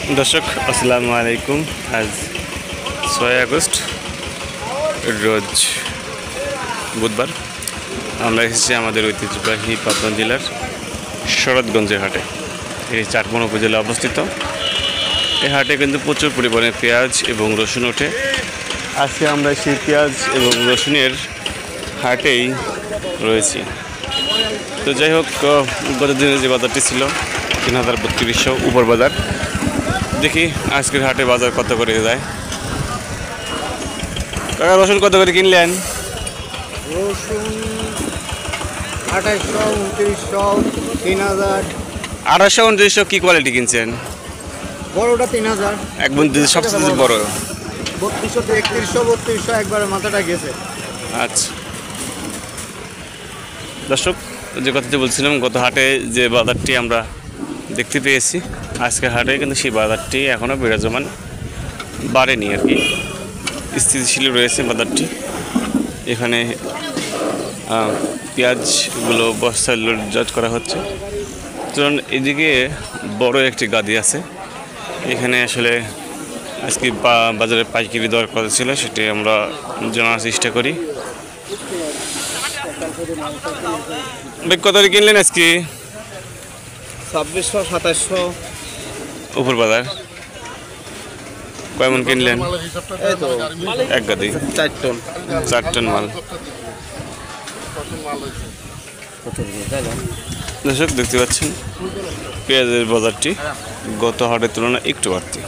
दर्शक अस्सलामु आलैकुम। आज 6 আগস্ট रोज बुधवार আমরা এসেছি আমাদের ঐতিহ্যবাহী পাবনা জেলার শরৎগঞ্জের হাটে। এই চাটমোহর উপজেলা অবস্থিত। এই হাটে কিন্তু প্রচুর পরিমাণে পেঁয়াজ এবং রসুন ওঠে। আজকে আমরা সেই পেঁয়াজ এবং রসুনের হাটেই রয়েছি। তো যাই হোক, গত দিনের যে বাজারটি ছিল ৩,৩২০০ উপর বাজার। দেখি আজকের হাটে বাজার কত করে যায়। কাকা, রসুন কত করে কিনলেন? রসুন ২৮০০, ২৯০০, ৩০০০। ২৮০০, ২৯০০ কি কোয়ালিটি কিনছেন? বড়টা ৩০০০, একদম সবচেয়ে বড়। ৩২০০, ৩১০০, ৩২০০ একবারে মাথাটা গেছে। আচ্ছা দর্শক, যে কথাটি বলছিলাম, গত হাটে যে বাজারটি আমরা দেখতে পেয়েছি, আজকের হাটে কিন্তু সেই বাজারটি এখনও বিরাজমান, বাড়েনি আর কি, স্থিতিশীল রয়েছে বাজারটি। এখানে পেঁয়াজগুলো বস্তায় লোড করা হচ্ছে। কারণ এদিকে বড় একটি গাদি আছে। এখানে আসলে আজকে বাজারে পাইকারি দর কত ছিল সেটি আমরা জানার চেষ্টা করি। কত কিনলেন আজকে? ২৬০০, ২৭০০ উপর বাজার। কয়মন কিনলেন? এই তো এক গাদি, ৪ টন। ৪ টন মাল। দর্শক দেখতে পাচ্ছেন পেঁয়াজের বাজারটি গত হাটের তুলনায় একটু বাড়তি।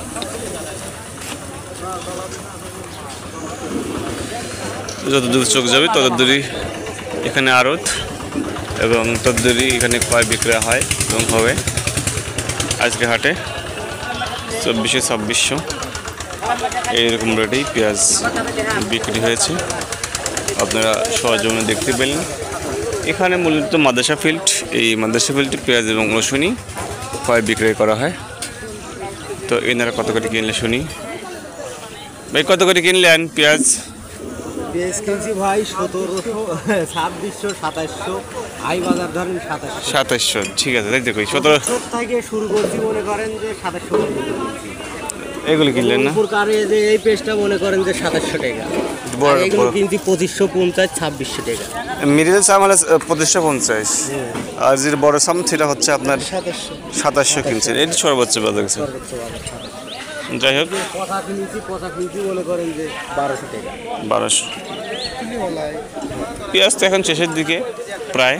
যত দূর চোখ যাবে তত দূরই এখানে আড়ত এবং তত দূরই এখানে ক্রয় বিক্রয় হয় এবং হবে। আজকে হাটে ২৪০০, ২৬০০ এইরকম রেটেই পেঁয়াজ বিক্রি হয়েছে। আপনারা সহজমে দেখতে পেলেন। এখানে মূলত মাদ্রাসা ফিল্ড, এই মাদ্রাসা ফিল্ডে পেঁয়াজ এবং রসুনই ক্রয় বিক্রয় করা হয়। তো এনারা কত করে কিনলে শুনি। ভাই, কত করে কিনলেন পেঁয়াজ? পেঁয়াজ কিনছি ভাই ১৭০০, ২৬০০, ২৭০০, আই বাজার ধরেন ২৭০০। ঠিক আছে, তাই দেখো ১৭ থেকে শুরু করছি, মনে করেন যে ২৭০০। এগুলো কিনলেন না? উপরকারে যে এই পেজটা মনে করেন যে ২৭০০ টাকা, এগুলো কিনছি ২৫৫০, ২৬০০ টাকা। মিডিল সাম হলে ২৫৫০, আর যে বড় সাম সেটা হচ্ছে আপনার ২৭০০ কিনছেন। এটি সর্বোচ্চ বাজার গেছে। যাই হোক, কথা কিনছি মনে করেন যে ১২০০ টাকা। ১২০০। পেঁয়াজ তো এখন শেষের দিকে প্রায়।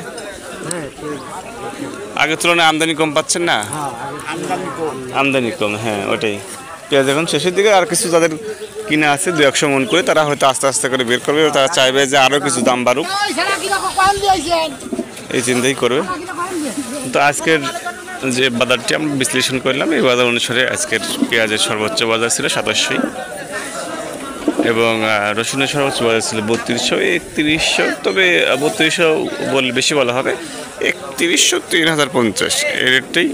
আগের তুলনায় আমদানি কম পাচ্ছেন না? আমদানি কম, হ্যাঁ ওটাই। পেঁয়াজ এখন শেষের দিকে। আর কিছু যাদের কিনা আছে ২-১০০ মন করে, তারা হয়তো আস্তে আস্তে করে বের করবে। তারা চাইবে যে আরও কিছু দাম বাড়ুক, এই চিন্তাই করবে। তো আজকের যে বাজারটি আমরা বিশ্লেষণ করলাম, এই বাজার অনুসারে আজকের পেঁয়াজের সর্বোচ্চ বাজার ছিল ২৭০০ এবং রসুনের সর্বোচ্চ বাজার ছিল ৩২০০, ৩১০০। তবে ৩২০০ বলে বেশি বলা হবে, ৩১০০, ৩০৫০ এই রেটটাই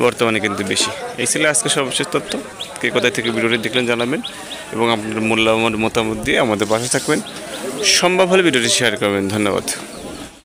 বর্তমানে কিন্তু বেশি। এই ছিল আজকে সর্বশেষ তথ্য। কে কোথায় থেকে ভিডিওটি দেখলেন জানাবেন এবং আপনার মূল্যবান মতামত দিয়ে আমাদের পাশে থাকবেন। সম্ভব হলে ভিডিওটি শেয়ার করবেন। ধন্যবাদ।